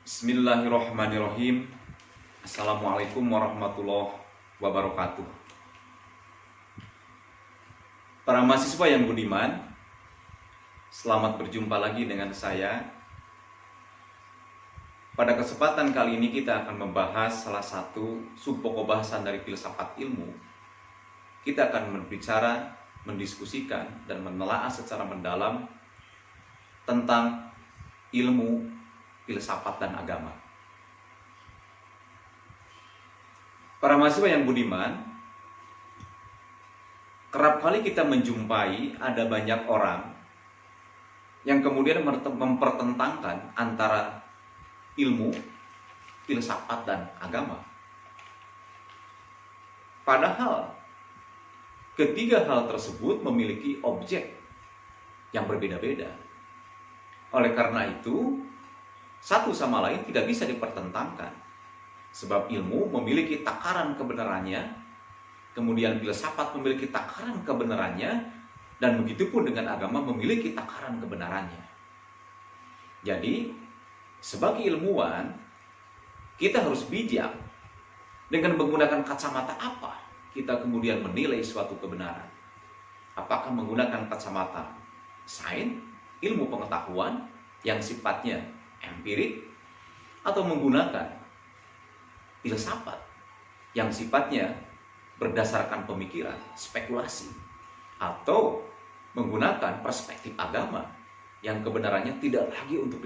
Bismillahirrahmanirrahim. Assalamualaikum warahmatullahi wabarakatuh. Para mahasiswa yang budiman, selamat berjumpa lagi dengan saya. Pada kesempatan kali ini kita akan membahas salah satu subpokok bahasan dari filsafat ilmu. Kita akan berbicara, mendiskusikan, dan menelaah secara mendalam tentang ilmu, filsafat, dan agama. Para mahasiswa yang budiman, kerap kali kita menjumpai ada banyak orang yang kemudian mempertentangkan antara ilmu, filsafat, dan agama. Padahal ketiga hal tersebut memiliki objek yang berbeda-beda. Oleh karena itu, satu sama lain tidak bisa dipertentangkan. Sebab ilmu memiliki takaran kebenarannya, kemudian filsafat memiliki takaran kebenarannya, dan begitu pun dengan agama memiliki takaran kebenarannya. Jadi, sebagai ilmuwan, kita harus bijak dengan menggunakan kacamata apa kita kemudian menilai suatu kebenaran. Apakah menggunakan kacamata sains, ilmu pengetahuan yang sifatnya empirik, atau menggunakan filsafat yang sifatnya berdasarkan pemikiran, spekulasi, atau menggunakan perspektif agama yang kebenarannya tidak lagi untuk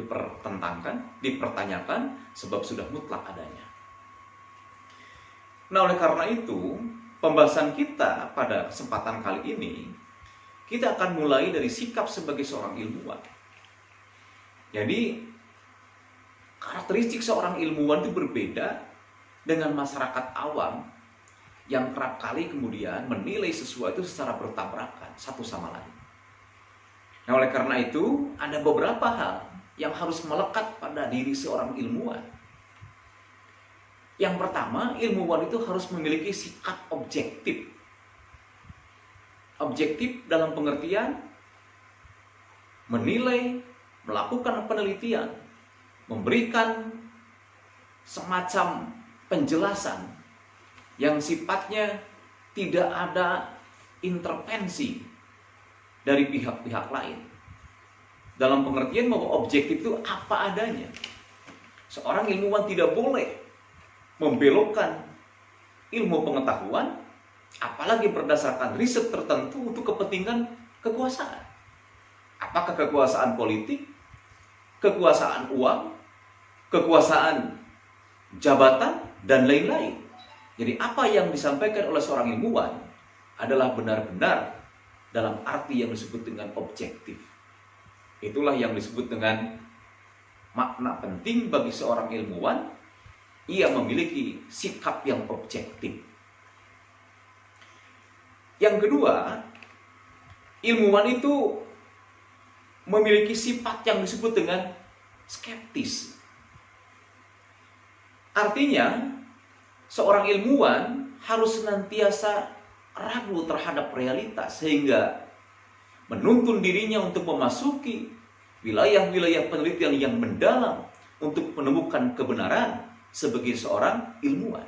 dipertanyakan sebab sudah mutlak adanya. Nah, oleh karena itu, pembahasan kita pada kesempatan kali ini, kita akan mulai dari sikap sebagai seorang ilmuwan. Jadi, karakteristik seorang ilmuwan itu berbeda dengan masyarakat awam yang kerap kali kemudian menilai sesuatu secara bertabrakan satu sama lain. Nah, oleh karena itu, ada beberapa hal yang harus melekat pada diri seorang ilmuwan. Yang pertama, ilmuwan itu harus memiliki sikap objektif. Objektif dalam pengertian menilai, melakukan penelitian, memberikan semacam penjelasan yang sifatnya tidak ada intervensi dari pihak-pihak lain. Dalam pengertian bahwa objektif itu apa adanya. Seorang ilmuwan tidak boleh membelokkan ilmu pengetahuan, apalagi berdasarkan riset tertentu untuk kepentingan kekuasaan. Apakah kekuasaan politik, kekuasaan uang, kekuasaan jabatan, dan lain-lain. Jadi apa yang disampaikan oleh seorang ilmuwan adalah benar-benar dalam arti yang disebut dengan objektif. Itulah yang disebut dengan makna penting bagi seorang ilmuwan. Ia memiliki sikap yang objektif. Yang kedua, ilmuwan itu memiliki sifat yang disebut dengan skeptis. Artinya, seorang ilmuwan harus senantiasa ragu terhadap realitas sehingga menuntun dirinya untuk memasuki wilayah-wilayah penelitian yang mendalam untuk menemukan kebenaran sebagai seorang ilmuwan.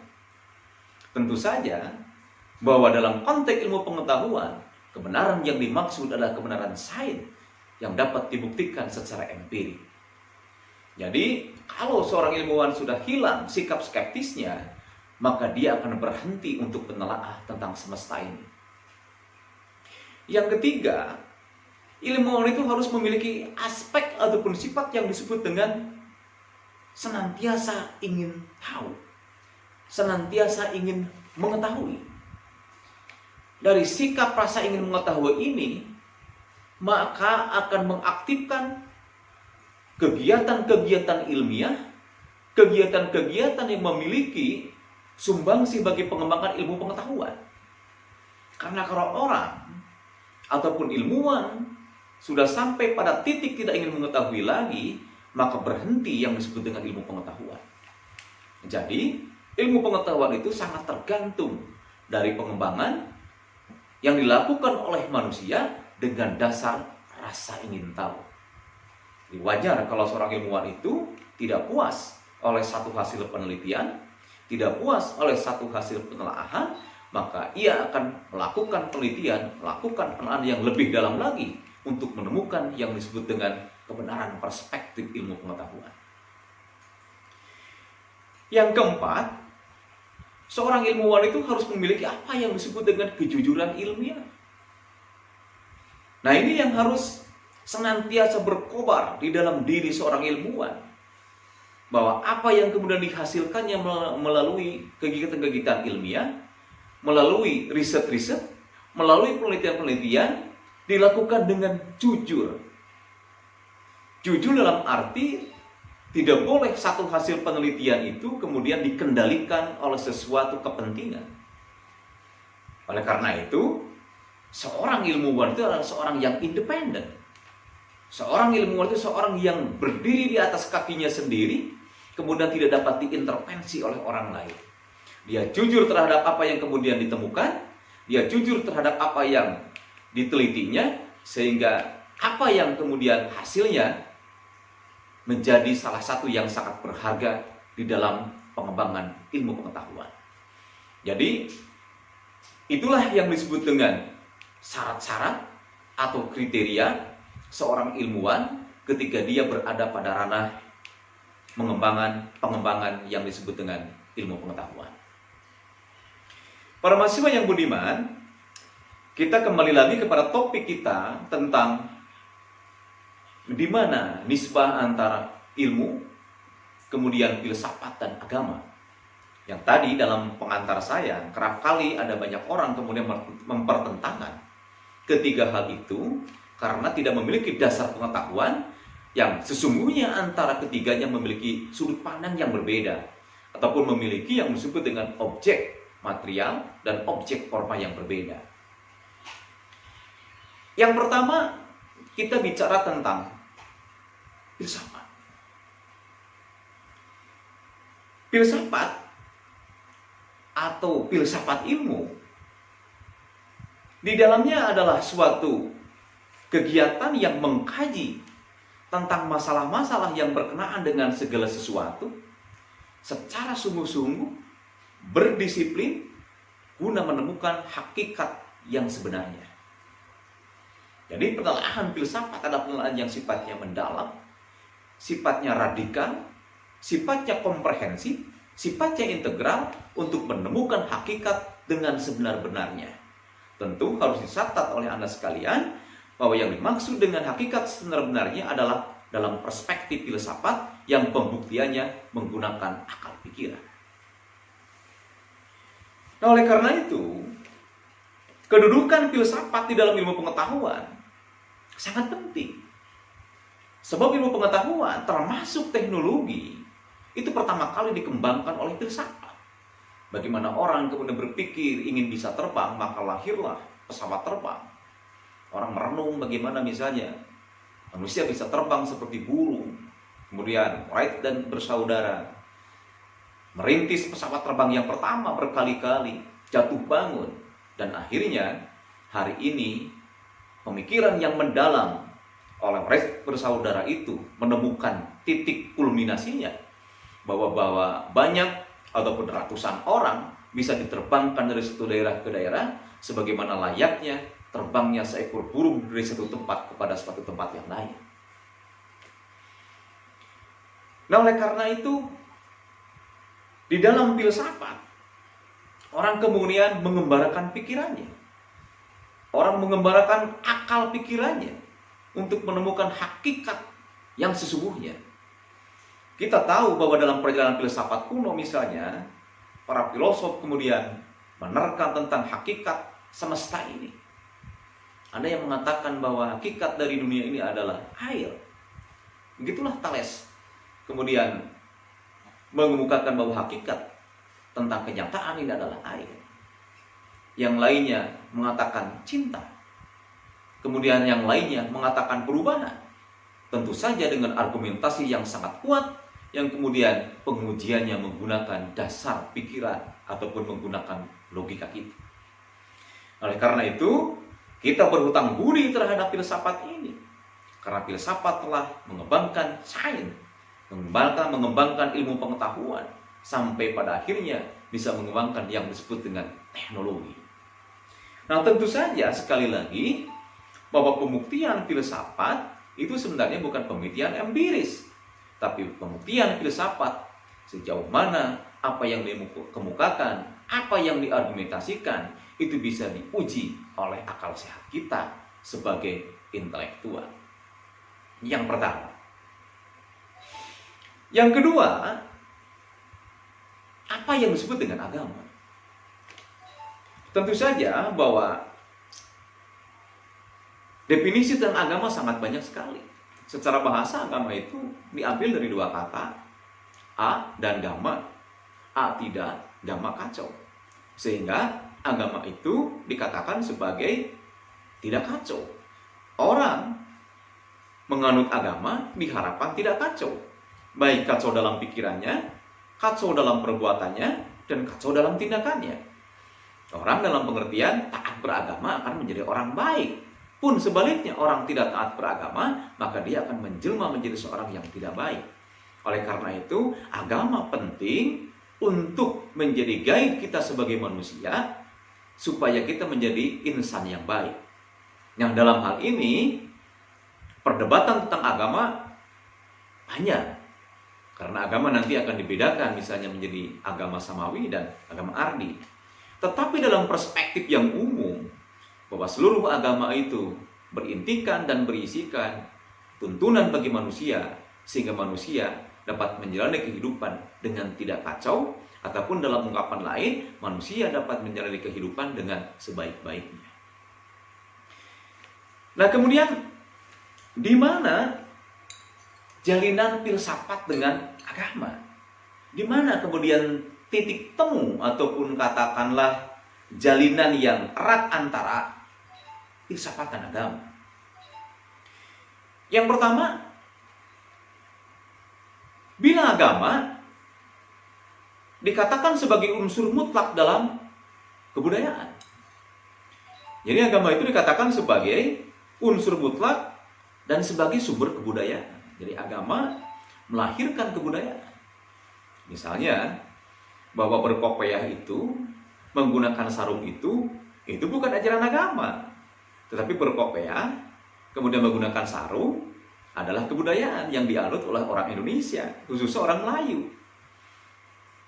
Tentu saja bahwa dalam konteks ilmu pengetahuan, kebenaran yang dimaksud adalah kebenaran sains yang dapat dibuktikan secara empirik. Jadi, kalau seorang ilmuwan sudah hilang sikap skeptisnya, maka dia akan berhenti untuk menelaah tentang semesta ini. Yang ketiga, ilmuwan itu harus memiliki aspek ataupun sifat yang disebut dengan senantiasa ingin tahu, senantiasa ingin mengetahui. Dari sikap rasa ingin mengetahui ini, maka akan mengaktifkan kegiatan-kegiatan ilmiah, kegiatan-kegiatan yang memiliki sumbangsi bagi pengembangan ilmu pengetahuan. Karena kalau orang ataupun ilmuwan sudah sampai pada titik tidak ingin mengetahui lagi, maka berhenti yang disebut dengan ilmu pengetahuan. Jadi, ilmu pengetahuan itu sangat tergantung dari pengembangan yang dilakukan oleh manusia dengan dasar rasa ingin tahu. Wajar kalau seorang ilmuwan itu tidak puas oleh satu hasil penelitian, tidak puas oleh satu hasil penelaahan, maka ia akan melakukan penelitian, melakukan penelaahan yang lebih dalam lagi untuk menemukan yang disebut dengan kebenaran perspektif ilmu pengetahuan. Yang keempat, seorang ilmuwan itu harus memiliki apa yang disebut dengan kejujuran ilmiah. Nah, ini yang harus senantiasa berkobar di dalam diri seorang ilmuwan, bahwa apa yang kemudian dihasilkannya melalui kegiatan-kegiatan ilmiah, melalui riset-riset, melalui penelitian-penelitian, dilakukan dengan jujur. Jujur dalam arti tidak boleh satu hasil penelitian itu kemudian dikendalikan oleh sesuatu kepentingan. Oleh karena itu, seorang ilmuwan itu adalah seorang yang independen. Seorang ilmuwan itu seorang yang berdiri di atas kakinya sendiri, kemudian tidak dapat diintervensi oleh orang lain. Dia jujur terhadap apa yang kemudian ditemukan, dia jujur terhadap apa yang ditelitinya, sehingga apa yang kemudian hasilnya menjadi salah satu yang sangat berharga di dalam pengembangan ilmu pengetahuan. Jadi, itulah yang disebut dengan syarat-syarat atau kriteria seorang ilmuwan ketika dia berada pada ranah pengembangan yang disebut dengan ilmu pengetahuan. Para mahasiswa yang budiman, kita kembali lagi kepada topik kita tentang di mana nisbah antara ilmu, kemudian filsafat dan agama. Yang tadi dalam pengantar saya, kerap kali ada banyak orang kemudian mempertentangkan ketiga hal itu karena tidak memiliki dasar pengetahuan yang sesungguhnya antara ketiganya memiliki sudut pandang yang berbeda, ataupun memiliki yang disebut dengan objek material dan objek forma yang berbeda. Yang pertama, kita bicara tentang filsafat. Filsafat atau filsafat ilmu di dalamnya adalah suatu kegiatan yang mengkaji tentang masalah-masalah yang berkenaan dengan segala sesuatu secara sungguh-sungguh, berdisiplin, guna menemukan hakikat yang sebenarnya. Jadi penelaahan filsafat adalah penelaahan yang sifatnya mendalam, sifatnya radikal, sifatnya komprehensif, sifatnya integral untuk menemukan hakikat dengan sebenar-benarnya. Tentu harus dicatat oleh Anda sekalian bahwa yang dimaksud dengan hakikat sebenar-benarnya adalah dalam perspektif filsafat yang pembuktiannya menggunakan akal pikiran. Nah, oleh karena itu, kedudukan filsafat di dalam ilmu pengetahuan sangat penting. Sebab ilmu pengetahuan termasuk teknologi itu pertama kali dikembangkan oleh filsafat. Bagaimana orang kemudian berpikir ingin bisa terbang, maka lahirlah pesawat terbang. Orang merenung bagaimana misalnya manusia bisa terbang seperti burung. Kemudian Wright dan bersaudara merintis pesawat terbang yang pertama berkali-kali, jatuh bangun. Dan akhirnya hari ini pemikiran yang mendalam oleh Wright bersaudara itu menemukan titik kulminasinya bahwa banyak ataupun ratusan orang bisa diterbangkan dari satu daerah ke daerah sebagaimana layaknya terbangnya seekor burung dari satu tempat kepada suatu tempat yang lain. Nah, oleh karena itu di dalam filsafat orang kemudian mengembarakan pikirannya. Orang mengembarakan akal pikirannya untuk menemukan hakikat yang sesungguhnya. Kita tahu bahwa dalam perjalanan filsafat kuno misalnya, para filosof kemudian menerka tentang hakikat semesta ini. Ada yang mengatakan bahwa hakikat dari dunia ini adalah air. Begitulah Thales kemudian mengemukakan bahwa hakikat tentang kenyataan ini adalah air. Yang lainnya mengatakan cinta. Kemudian yang lainnya mengatakan perubahan. Tentu saja dengan argumentasi yang sangat kuat, yang kemudian pengujiannya menggunakan dasar pikiran ataupun menggunakan logika kita. Oleh karena itu, kita berhutang budi terhadap filsafat ini. Karena filsafat telah mengembangkan sains mengembangkan ilmu pengetahuan, sampai pada akhirnya bisa mengembangkan yang disebut dengan teknologi. Nah, tentu saja sekali lagi bahwa pembuktian filsafat itu sebenarnya bukan pembuktian empiris, tapi pembuktian filsafat sejauh mana apa yang dikemukakan, apa yang diargumentasikan itu bisa diuji oleh akal sehat kita sebagai intelektual. Yang pertama. Yang kedua, apa yang disebut dengan agama? Tentu saja bahwa definisi tentang agama sangat banyak sekali. Secara bahasa agama itu diambil dari dua kata, a dan gamma. A tidak, gamma kacau. Sehingga agama itu dikatakan sebagai tidak kacau. Orang menganut agama diharapkan tidak kacau. Baik kacau dalam pikirannya, kacau dalam perbuatannya, dan kacau dalam tindakannya. Orang dalam pengertian taat beragama akan menjadi orang baik. Pun sebaliknya, orang tidak taat beragama, maka dia akan menjelma menjadi seorang yang tidak baik. Oleh karena itu, agama penting untuk menjadi guide kita sebagai manusia, supaya kita menjadi insan yang baik. Yang dalam hal ini, perdebatan tentang agama banyak. Karena agama nanti akan dibedakan, misalnya menjadi agama samawi dan agama ardi. Tetapi dalam perspektif yang umum, bahwa seluruh agama itu berintikan dan berisikan tuntunan bagi manusia, sehingga manusia dapat menjalani kehidupan dengan tidak kacau, ataupun dalam ungkapan lain, manusia dapat menjalani kehidupan dengan sebaik-baiknya. Nah, kemudian di mana jalinan filsafat dengan agama? Di mana kemudian titik temu ataupun katakanlah jalinan yang erat antara filsafat dan agama? Yang pertama, bila agama dikatakan sebagai unsur mutlak dalam kebudayaan. Jadi agama itu dikatakan sebagai unsur mutlak dan sebagai sumber kebudayaan. Jadi agama melahirkan kebudayaan. Misalnya bahwa berkopiah itu, menggunakan sarung itu bukan ajaran agama. Tetapi berkopiah, kemudian menggunakan sarung adalah kebudayaan yang dianut oleh orang Indonesia, khususnya orang Melayu.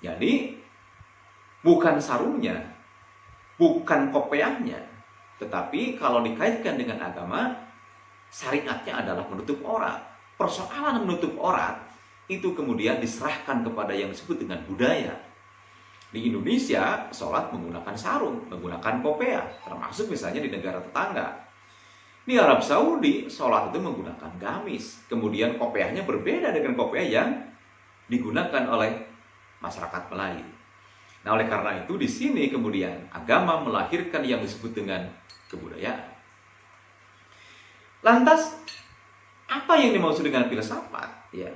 Jadi bukan sarungnya, bukan kopiahnya, tetapi kalau dikaitkan dengan agama, syariatnya adalah menutup aurat. Persoalan menutup aurat itu kemudian diserahkan kepada yang disebut dengan budaya. Di Indonesia, sholat menggunakan sarung, menggunakan kopiah, termasuk misalnya di negara tetangga. Di Arab Saudi, sholat itu menggunakan gamis. Kemudian kopiahnya berbeda dengan kopiah yang digunakan oleh masyarakat Melayu. Nah, oleh karena itu di sini kemudian agama melahirkan yang disebut dengan kebudayaan. Lantas, apa yang dimaksud dengan filsafat? Ya,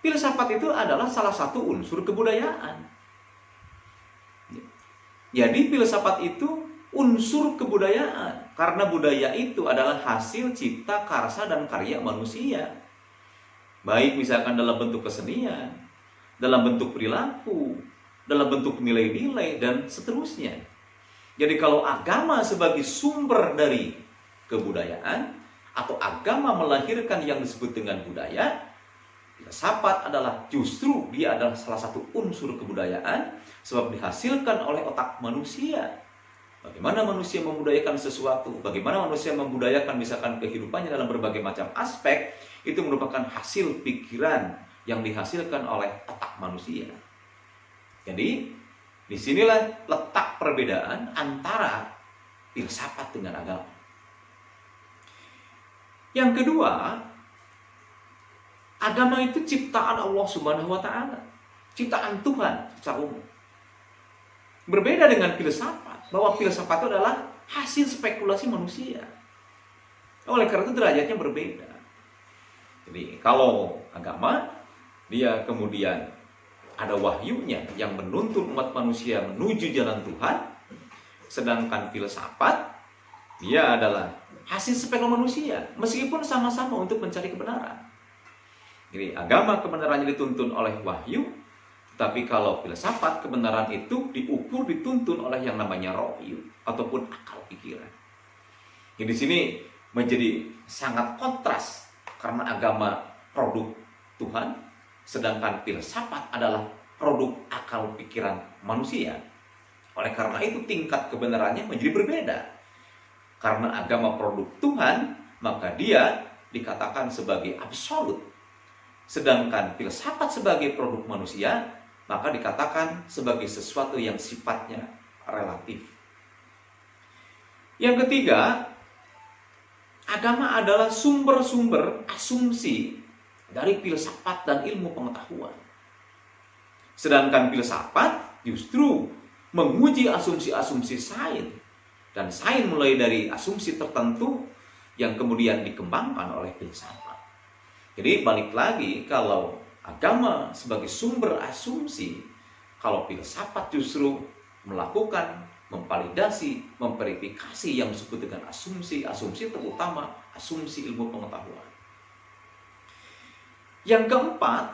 filsafat itu adalah salah satu unsur kebudayaan. Jadi filsafat itu unsur kebudayaan, karena budaya itu adalah hasil cipta karsa dan karya manusia. Baik misalkan dalam bentuk kesenian, dalam bentuk perilaku, dalam bentuk nilai-nilai, dan seterusnya. Jadi kalau agama sebagai sumber dari kebudayaan, atau agama melahirkan yang disebut dengan budaya, filsafat adalah justru dia adalah salah satu unsur kebudayaan, sebab dihasilkan oleh otak manusia. Bagaimana manusia membudayakan sesuatu, bagaimana manusia membudayakan misalkan kehidupannya dalam berbagai macam aspek, itu merupakan hasil pikiran yang dihasilkan oleh otak manusia. Jadi, disinilah letak perbedaan antara filsafat dengan agama. Yang kedua, agama itu ciptaan Allah Subhanahu wa Ta'ala, ciptaan Tuhan secara umum. Berbeda dengan filsafat, bahwa filsafat itu adalah hasil spekulasi manusia. Oleh karena itu derajatnya berbeda. Jadi kalau agama, dia kemudian ada wahyunya yang menuntun umat manusia menuju jalan Tuhan, sedangkan filsafat dia adalah hasil spekulasi manusia, meskipun sama-sama untuk mencari kebenaran. Jadi agama kebenarannya dituntun oleh wahyu, tapi kalau filsafat kebenaran itu diukur, dituntun oleh yang namanya rohyu ataupun akal pikiran. Jadi di sini menjadi sangat kontras karena agama produk Tuhan, sedangkan filsafat adalah produk akal pikiran manusia. Oleh karena itu tingkat kebenarannya menjadi berbeda. Karena agama produk Tuhan, maka dia dikatakan sebagai absolut. Sedangkan filsafat sebagai produk manusia, maka dikatakan sebagai sesuatu yang sifatnya relatif. Yang ketiga, agama adalah sumber-sumber asumsi dari filsafat dan ilmu pengetahuan. Sedangkan filsafat justru menguji asumsi-asumsi sains. Dan sains mulai dari asumsi tertentu yang kemudian dikembangkan oleh filsafat. Jadi balik lagi, kalau agama sebagai sumber asumsi, kalau filsafat justru melakukan, memvalidasi, memverifikasi yang disebut dengan asumsi terutama asumsi ilmu pengetahuan. Yang keempat,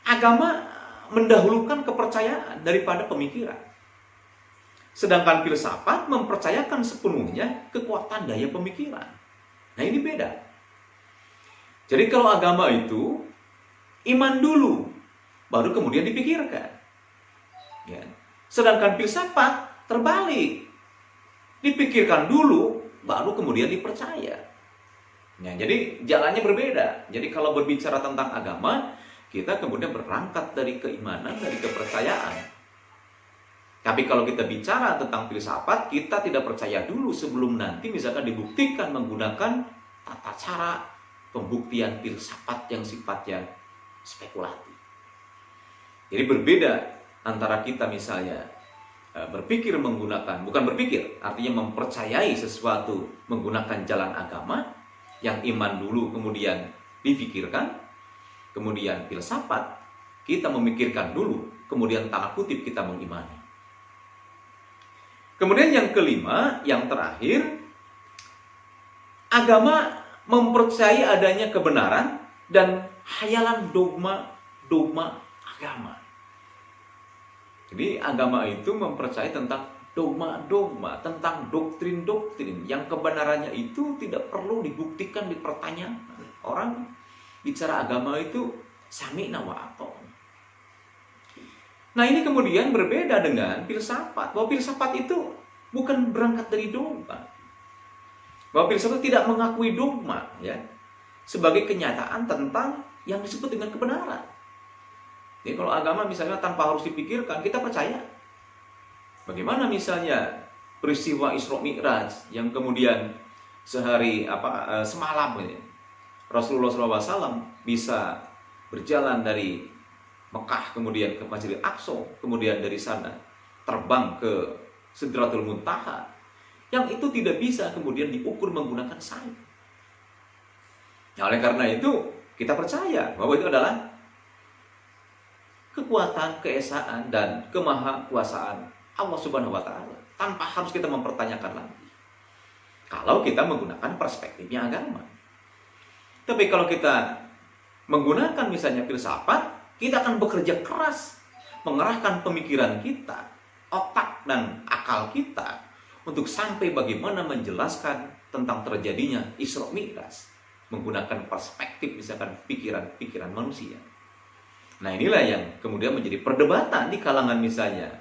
agama mendahulukan kepercayaan daripada pemikiran. Sedangkan filsafat mempercayakan sepenuhnya kekuatan daya pemikiran. Nah, ini beda. Jadi kalau agama itu iman dulu, baru kemudian dipikirkan. Ya. Sedangkan filsafat terbalik. Dipikirkan dulu, baru kemudian dipercaya. Nah, jadi jalannya berbeda. Jadi kalau berbicara tentang agama, kita kemudian berangkat dari keimanan, dari kepercayaan. Tapi kalau kita bicara tentang filsafat, kita tidak percaya dulu sebelum nanti misalkan dibuktikan menggunakan tata cara pembuktian filsafat yang sifatnya spekulatif. Jadi berbeda antara kita misalnya berpikir menggunakan, bukan berpikir, artinya mempercayai sesuatu menggunakan jalan agama, yang iman dulu kemudian dipikirkan, kemudian filsafat, kita memikirkan dulu, kemudian tanda kutip kita mengimani. Kemudian yang kelima, yang terakhir, agama mempercayai adanya kebenaran dan hayalan dogma agama. Jadi agama itu mempercayai tentang dogma, tentang doktrin-doktrin yang kebenarannya itu tidak perlu dibuktikan, dipertanyakan. Orang bicara agama itu sami'na wa ata'na. Nah, ini kemudian berbeda dengan filsafat. Bahwa filsafat itu bukan berangkat dari dogma. Bahwa filsafat tidak mengakui dogma, ya, sebagai kenyataan tentang yang disebut dengan kebenaran. Jadi kalau agama misalnya tanpa harus dipikirkan, kita percaya. Bagaimana misalnya peristiwa Isra Mi'raj yang kemudian semalam ini, Rasulullah SAW bisa berjalan dari Mekah kemudian ke Masjidil Aqsa, kemudian dari sana terbang ke Sidratul Muntaha, yang itu tidak bisa kemudian diukur menggunakan sains. Nah, oleh karena itu kita percaya bahwa itu adalah kekuatan, keesaan dan kemahakuasaan Allah Subhanahu wa taala tanpa harus kita mempertanyakan lagi. Kalau kita menggunakan perspektifnya agama. Tapi kalau kita menggunakan misalnya filsafat, kita akan bekerja keras mengerahkan pemikiran kita, otak dan akal kita untuk sampai bagaimana menjelaskan tentang terjadinya Isra Mi'raj menggunakan perspektif misalkan pikiran-pikiran manusia. Nah, inilah yang kemudian menjadi perdebatan di kalangan misalnya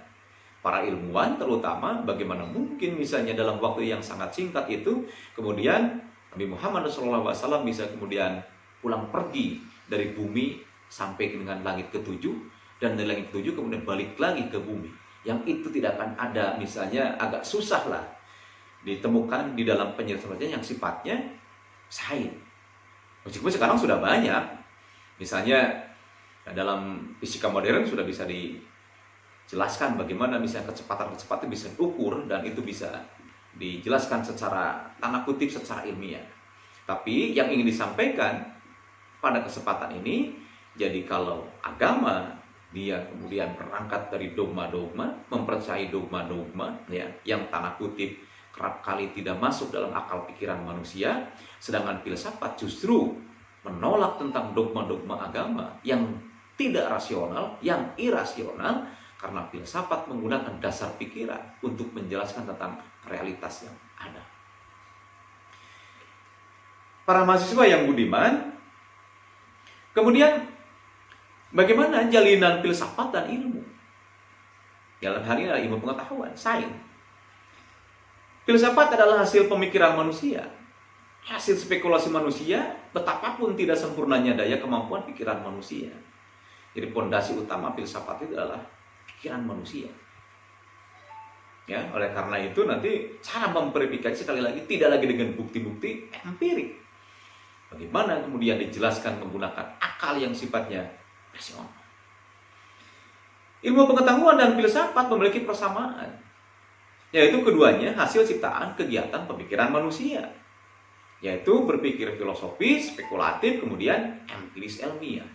para ilmuwan, terutama bagaimana mungkin misalnya dalam waktu yang sangat singkat itu kemudian Nabi Muhammad SAW bisa kemudian pulang pergi dari bumi sampai dengan langit ketujuh, dan dari langit ketujuh kemudian balik lagi ke bumi. Yang itu tidak akan ada misalnya, agak susah lah ditemukan di dalam penjelasan yang sifatnya sains. Meskipun sekarang sudah banyak, misalnya dalam fisika modern sudah bisa dijelaskan bagaimana misalnya kecepatan bisa diukur dan itu bisa dijelaskan secara tanda kutip secara ilmiah. Tapi yang ingin disampaikan pada kesempatan ini, jadi kalau agama dia kemudian berangkat dari dogma-dogma, mempercayai dogma-dogma ya, yang tanda kutip kerap kali tidak masuk dalam akal pikiran manusia, sedangkan filsafat justru menolak tentang dogma-dogma agama yang tidak rasional, yang irasional, karena filsafat menggunakan dasar pikiran untuk menjelaskan tentang realitas yang ada. Para mahasiswa yang budiman, kemudian bagaimana jalinan filsafat dan ilmu? Dalam hal ini adalah ilmu pengetahuan, sains. Filsafat adalah hasil pemikiran manusia, hasil spekulasi manusia, betapapun tidak sempurnanya daya kemampuan pikiran manusia. Jadi pondasi utama filsafat itu adalah pikiran manusia. Ya, oleh karena itu nanti cara memverifikasi sekali lagi tidak lagi dengan bukti-bukti empirik. Bagaimana kemudian dijelaskan menggunakan akal yang sifatnya rasional. Ilmu pengetahuan dan filsafat memiliki persamaan, yaitu keduanya hasil ciptaan kegiatan pemikiran manusia, yaitu berpikir filosofis, spekulatif, kemudian empiris ilmiah.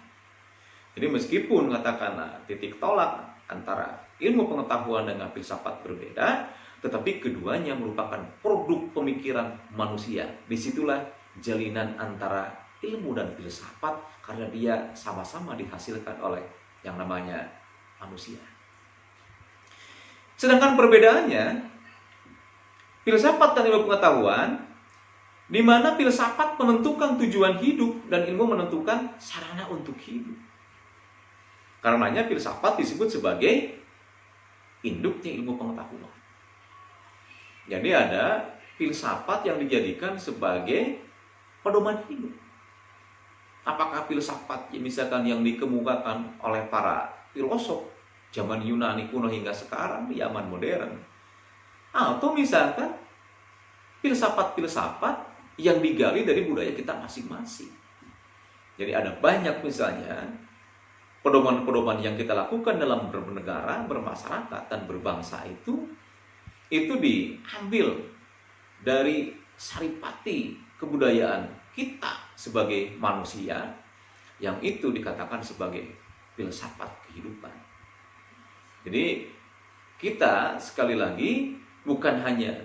Jadi meskipun katakanlah titik tolak antara ilmu pengetahuan dengan filsafat berbeda, tetapi keduanya merupakan produk pemikiran manusia. Disitulah jalinan antara ilmu dan filsafat, karena dia sama-sama dihasilkan oleh yang namanya manusia. Sedangkan perbedaannya, filsafat dan ilmu pengetahuan, di mana filsafat menentukan tujuan hidup dan ilmu menentukan sarana untuk hidup. Karenanya filsafat disebut sebagai induknya ilmu pengetahuan. Jadi ada filsafat yang dijadikan sebagai pedoman hidup. Apakah filsafat misalkan yang dikemukakan oleh para filosof zaman Yunani kuno hingga sekarang di zaman modern, atau misalkan filsafat-filsafat yang digali dari budaya kita masing-masing. Jadi ada banyak misalnya pedoman-pedoman yang kita lakukan dalam bernegara, bermasyarakat, dan berbangsa itu diambil dari saripati kebudayaan kita sebagai manusia, yang itu dikatakan sebagai filsafat kehidupan. Jadi kita sekali lagi bukan hanya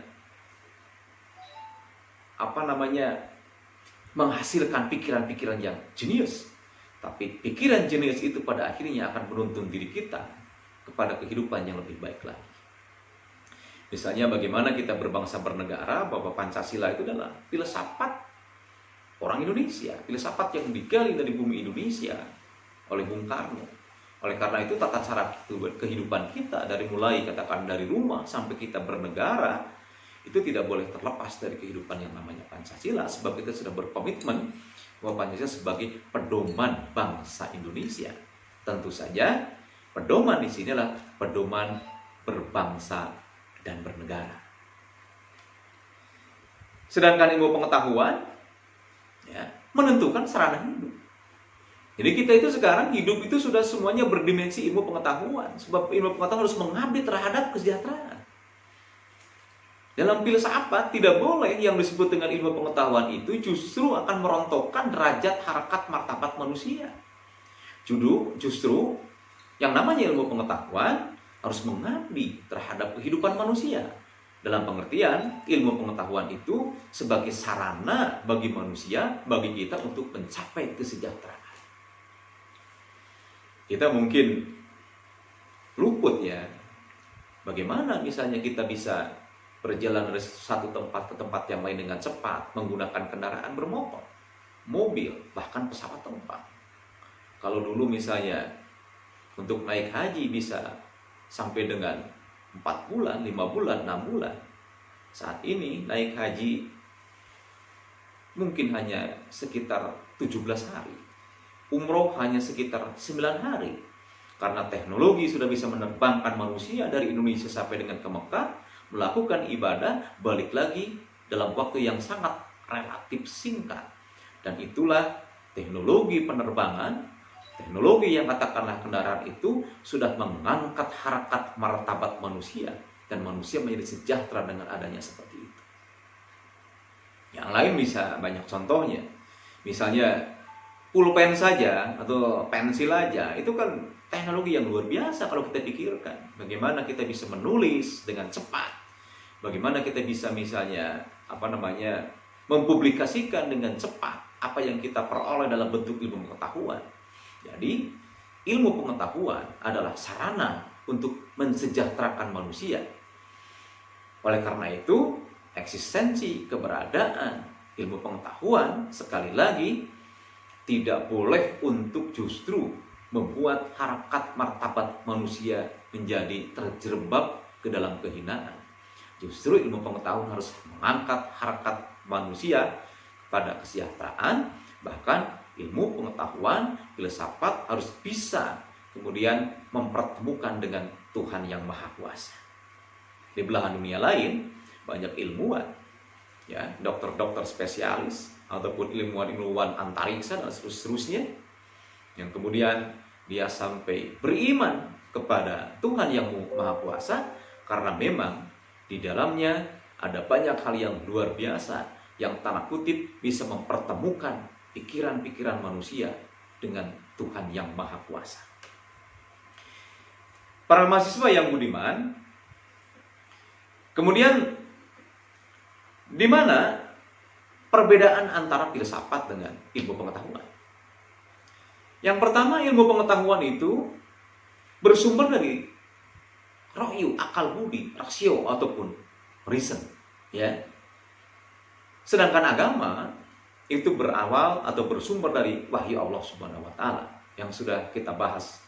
menghasilkan pikiran-pikiran yang jenius, tapi pikiran jenius itu pada akhirnya akan menuntun diri kita kepada kehidupan yang lebih baik lagi. Misalnya bagaimana kita berbangsa bernegara, bahwa Pancasila itu adalah filsafat orang Indonesia, filsafat yang digali dari bumi Indonesia oleh Bung Karno. Oleh karena itu tata cara kehidupan kita dari mulai katakan dari rumah sampai kita bernegara itu tidak boleh terlepas dari kehidupan yang namanya Pancasila, sebab kita sudah berkomitmen bahwa Pancasila sebagai pedoman bangsa Indonesia. Tentu saja pedoman di sini adalah pedoman berbangsa dan bernegara. Sedangkan ilmu pengetahuan menentukan sarana hidup. Jadi kita itu sekarang hidup itu sudah semuanya berdimensi ilmu pengetahuan, sebab ilmu pengetahuan harus mengabdi terhadap kesejahteraan. Dalam filsafat tidak boleh yang disebut dengan ilmu pengetahuan itu justru akan merontokkan derajat harkat martabat manusia. Justru yang namanya ilmu pengetahuan harus mengabdi terhadap kehidupan manusia. Dalam pengertian ilmu pengetahuan itu sebagai sarana bagi manusia, bagi kita untuk mencapai kesejahteraan. Kita mungkin luput ya, bagaimana misalnya kita bisa berjalan dari satu tempat ke tempat yang lain dengan cepat menggunakan kendaraan bermotor, mobil, bahkan pesawat terbang. Kalau dulu misalnya untuk naik haji bisa sampai dengan 4 bulan, 5 bulan, 6 bulan. Saat ini naik haji mungkin hanya sekitar 17 hari. Umroh hanya sekitar 9 hari. Karena teknologi sudah bisa menerbangkan manusia dari Indonesia sampai dengan ke Mekah, melakukan ibadah, balik lagi dalam waktu yang sangat relatif singkat. Dan itulah teknologi penerbangan, teknologi yang katakanlah kendaraan itu sudah mengangkat harkat martabat manusia, dan manusia menjadi sejahtera dengan adanya seperti itu. Yang lain bisa banyak contohnya. Misalnya pulpen saja atau pensil aja, itu kan teknologi yang luar biasa kalau kita pikirkan. Bagaimana kita bisa menulis dengan cepat, bagaimana kita bisa misalnya mempublikasikan dengan cepat apa yang kita peroleh dalam bentuk ilmu pengetahuan. Jadi, ilmu pengetahuan adalah sarana untuk mensejahterakan manusia. Oleh karena itu, eksistensi keberadaan ilmu pengetahuan sekali lagi tidak boleh untuk justru membuat harkat martabat manusia menjadi terjerembab ke dalam kehinaan. Justru ilmu pengetahuan harus mengangkat harkat manusia pada kesejahteraan. Bahkan ilmu pengetahuan, filsafat harus bisa kemudian mempertemukan dengan Tuhan yang Maha Kuasa. Di belahan dunia lain banyak ilmuwan, ya, dokter-dokter spesialis ataupun ilmuwan-ilmuwan antariksa dan seterusnya, yang kemudian dia sampai beriman kepada Tuhan yang Maha Kuasa karena memang di dalamnya ada banyak hal yang luar biasa yang tanda kutip bisa mempertemukan pikiran-pikiran manusia dengan Tuhan yang Maha Kuasa. Para mahasiswa yang budiman, kemudian di mana perbedaan antara filsafat dengan ilmu pengetahuan? Yang pertama, ilmu pengetahuan itu bersumber dari ra'yu, akal budi, rasio ataupun reason, ya. Sedangkan agama itu berawal atau bersumber dari wahyu Allah Subhanahu wa taala yang sudah kita bahas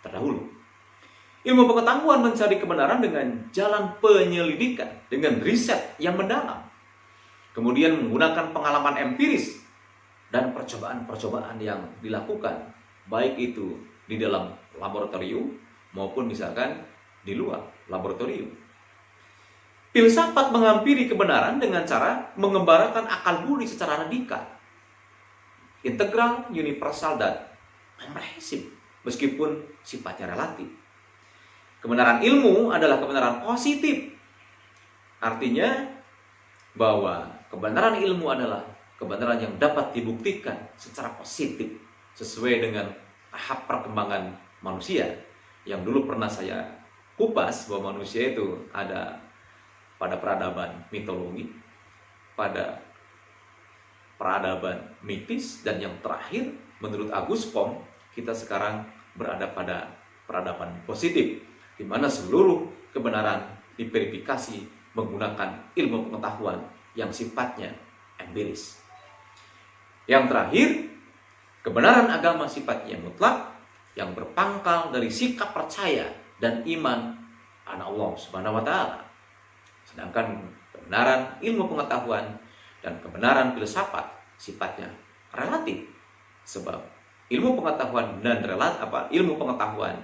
terdahulu. Ilmu pengetahuan mencari kebenaran dengan jalan penyelidikan, dengan riset yang mendalam. Kemudian menggunakan pengalaman empiris dan percobaan-percobaan yang dilakukan, baik itu di dalam laboratorium maupun misalkan di luar laboratorium. Filsafat menghampiri kebenaran dengan cara mengembarakan akal budi secara radikal, integral, universal, dan komprehensif, meskipun sifatnya relatif. Kebenaran ilmu adalah kebenaran positif. Artinya bahwa kebenaran ilmu adalah kebenaran yang dapat dibuktikan secara positif sesuai dengan tahap perkembangan manusia. Yang dulu pernah saya kupas bahwa manusia itu ada pada peradaban mitologi, pada peradaban mitis, dan yang terakhir menurut Agus Pom kita sekarang berada pada peradaban positif, di mana seluruh kebenaran diverifikasi menggunakan ilmu pengetahuan yang sifatnya empiris. Yang terakhir, kebenaran agama sifatnya mutlak yang berpangkal dari sikap percaya dan iman pada Allah Subhanahu wa taala. Sedangkan kebenaran ilmu pengetahuan dan kebenaran filsafat sifatnya relatif, sebab ilmu pengetahuan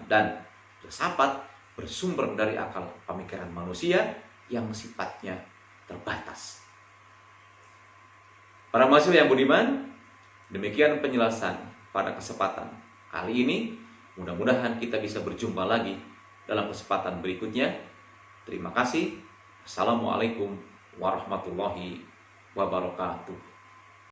dan filsafat bersumber dari akal pemikiran manusia yang sifatnya terbatas. Para mahasiswa yang budiman, demikian penjelasan pada kesempatan kali ini. Mudah-mudahan kita bisa berjumpa lagi dalam kesempatan berikutnya. Terima kasih. Assalamualaikum warahmatullahi wabarakatuh.